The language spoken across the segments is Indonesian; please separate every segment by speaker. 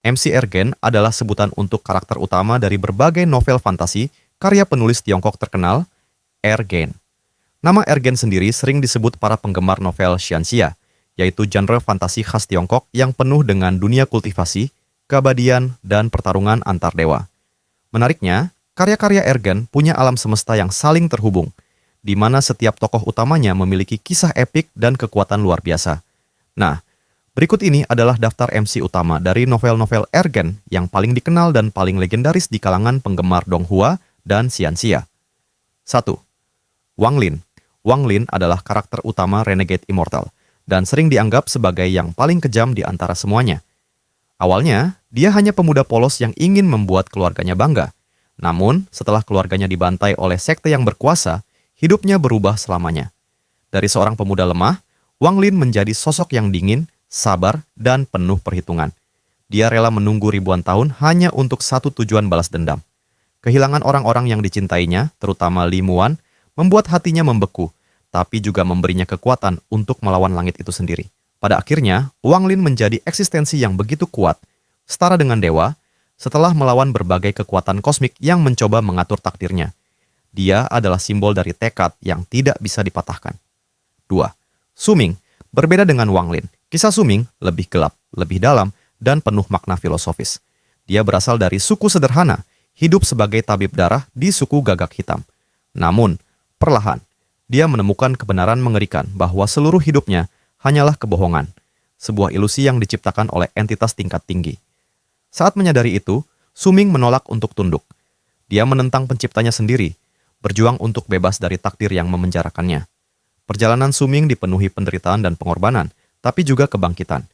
Speaker 1: MC Ergen adalah sebutan untuk karakter utama dari berbagai novel fantasi karya penulis Tiongkok terkenal, Ergen. Nama Ergen sendiri sering disebut para penggemar novel Xianxia, yaitu genre fantasi khas Tiongkok yang penuh dengan dunia kultivasi, keabadian, dan pertarungan antar dewa. Menariknya, karya-karya Ergen punya alam semesta yang saling terhubung, di mana setiap tokoh utamanya memiliki kisah epik dan kekuatan luar biasa. Nah, berikut ini adalah daftar MC utama dari novel-novel Ergen yang paling dikenal dan paling legendaris di kalangan penggemar Donghua dan Xianxia. 1. Wang Lin. Wang Lin adalah karakter utama Renegade Immortal dan sering dianggap sebagai yang paling kejam di antara semuanya. Awalnya, dia hanya pemuda polos yang ingin membuat keluarganya bangga. Namun, setelah keluarganya dibantai oleh sekte yang berkuasa, hidupnya berubah selamanya. Dari seorang pemuda lemah, Wang Lin menjadi sosok yang dingin, sabar, dan penuh perhitungan. Dia rela menunggu ribuan tahun hanya untuk satu tujuan balas dendam. Kehilangan orang-orang yang dicintainya, terutama Li Muan, membuat hatinya membeku, tapi juga memberinya kekuatan untuk melawan langit itu sendiri. Pada akhirnya, Wang Lin menjadi eksistensi yang begitu kuat, setara dengan dewa, setelah melawan berbagai kekuatan kosmik yang mencoba mengatur takdirnya. Dia adalah simbol dari tekad yang tidak bisa dipatahkan. 2. Suming. Berbeda dengan Wang Lin, kisah Suming lebih gelap, lebih dalam, dan penuh makna filosofis. Dia berasal dari suku sederhana, hidup sebagai tabib darah di suku Gagak Hitam. Namun, perlahan, dia menemukan kebenaran mengerikan bahwa seluruh hidupnya hanyalah kebohongan, sebuah ilusi yang diciptakan oleh entitas tingkat tinggi. Saat menyadari itu, Suming menolak untuk tunduk. Dia menentang penciptanya sendiri, berjuang untuk bebas dari takdir yang memenjarakannya. Perjalanan Suming dipenuhi penderitaan dan pengorbanan, tapi juga kebangkitan.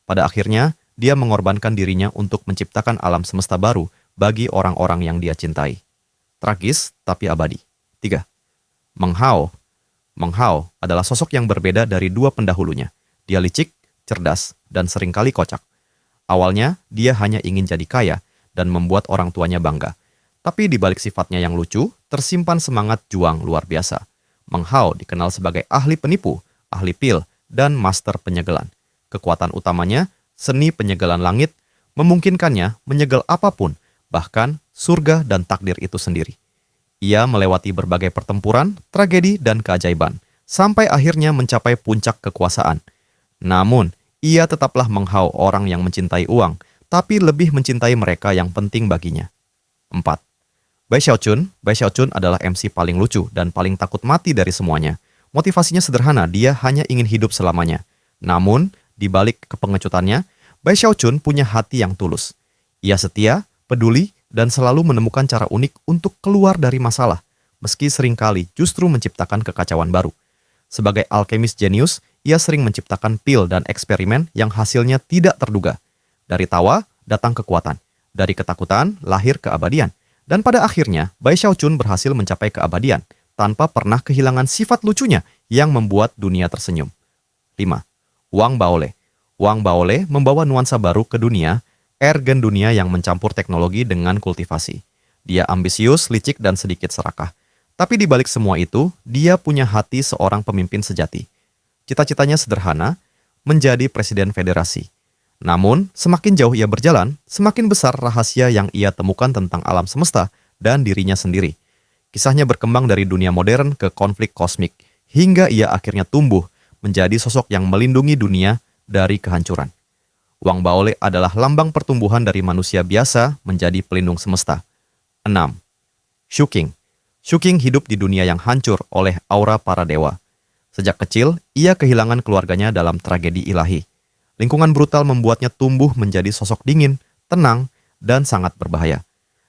Speaker 1: Pada akhirnya, dia mengorbankan dirinya untuk menciptakan alam semesta baru bagi orang-orang yang dia cintai. Tragis, tapi abadi. 3. Meng Hao. Meng Hao adalah sosok yang berbeda dari dua pendahulunya. Dia licik, cerdas, dan seringkali kocak. Awalnya, dia hanya ingin jadi kaya dan membuat orang tuanya bangga. Tapi di balik sifatnya yang lucu, tersimpan semangat juang luar biasa. Meng Hao dikenal sebagai ahli penipu, ahli pil, dan master penyegelan. Kekuatan utamanya, seni penyegelan langit, memungkinkannya menyegel apapun, bahkan surga dan takdir itu sendiri. Ia melewati berbagai pertempuran, tragedi, dan keajaiban, sampai akhirnya mencapai puncak kekuasaan. Namun, ia tetaplah Meng Hao orang yang mencintai uang, tapi lebih mencintai mereka yang penting baginya. 4. Bai Xiaochun. Bai Xiaochun adalah MC paling lucu dan paling takut mati dari semuanya. Motivasinya sederhana, dia hanya ingin hidup selamanya. Namun, di balik kepengecutannya, Bai Xiaochun punya hati yang tulus. Ia setia, peduli, dan selalu menemukan cara unik untuk keluar dari masalah, meski seringkali justru menciptakan kekacauan baru. Sebagai alkemis jenius, ia sering menciptakan pil dan eksperimen yang hasilnya tidak terduga. Dari tawa, datang kekuatan. Dari ketakutan, lahir keabadian. Dan pada akhirnya, Bai Xiaochun berhasil mencapai keabadian, tanpa pernah kehilangan sifat lucunya yang membuat dunia tersenyum. 5. Wang Baole. Wang Baole membawa nuansa baru ke dunia, Ergen dunia yang mencampur teknologi dengan kultivasi. Dia ambisius, licik, dan sedikit serakah. Tapi di balik semua itu, dia punya hati seorang pemimpin sejati. Cita-citanya sederhana, menjadi presiden federasi. Namun, semakin jauh ia berjalan, semakin besar rahasia yang ia temukan tentang alam semesta dan dirinya sendiri. Kisahnya berkembang dari dunia modern ke konflik kosmik, hingga ia akhirnya tumbuh menjadi sosok yang melindungi dunia dari kehancuran. Wang Baole adalah lambang pertumbuhan dari manusia biasa menjadi pelindung semesta. 6. Shu Qing. Shu Qing hidup di dunia yang hancur oleh aura para dewa. Sejak kecil, ia kehilangan keluarganya dalam tragedi ilahi. Lingkungan brutal membuatnya tumbuh menjadi sosok dingin, tenang, dan sangat berbahaya.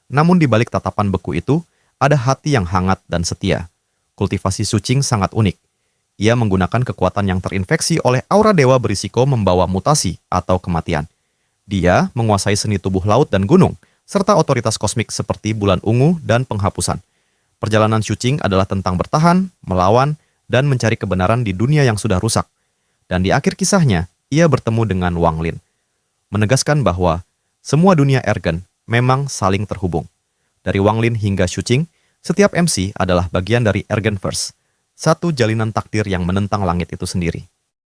Speaker 1: Namun di balik tatapan beku itu, ada hati yang hangat dan setia. Kultivasi Shu Qing sangat unik. Ia menggunakan kekuatan yang terinfeksi oleh aura dewa berisiko membawa mutasi atau kematian. Dia menguasai seni tubuh laut dan gunung, serta otoritas kosmik seperti bulan ungu dan penghapusan. Perjalanan Shu Qing adalah tentang bertahan, melawan, dan mencari kebenaran di dunia yang sudah rusak. Dan di akhir kisahnya, ia bertemu dengan Wang Lin, menegaskan bahwa semua dunia Ergen memang saling terhubung. Dari Wang Lin hingga Shu Qing, setiap MC adalah bagian dari Ergenverse, satu jalinan takdir yang menentang langit itu sendiri.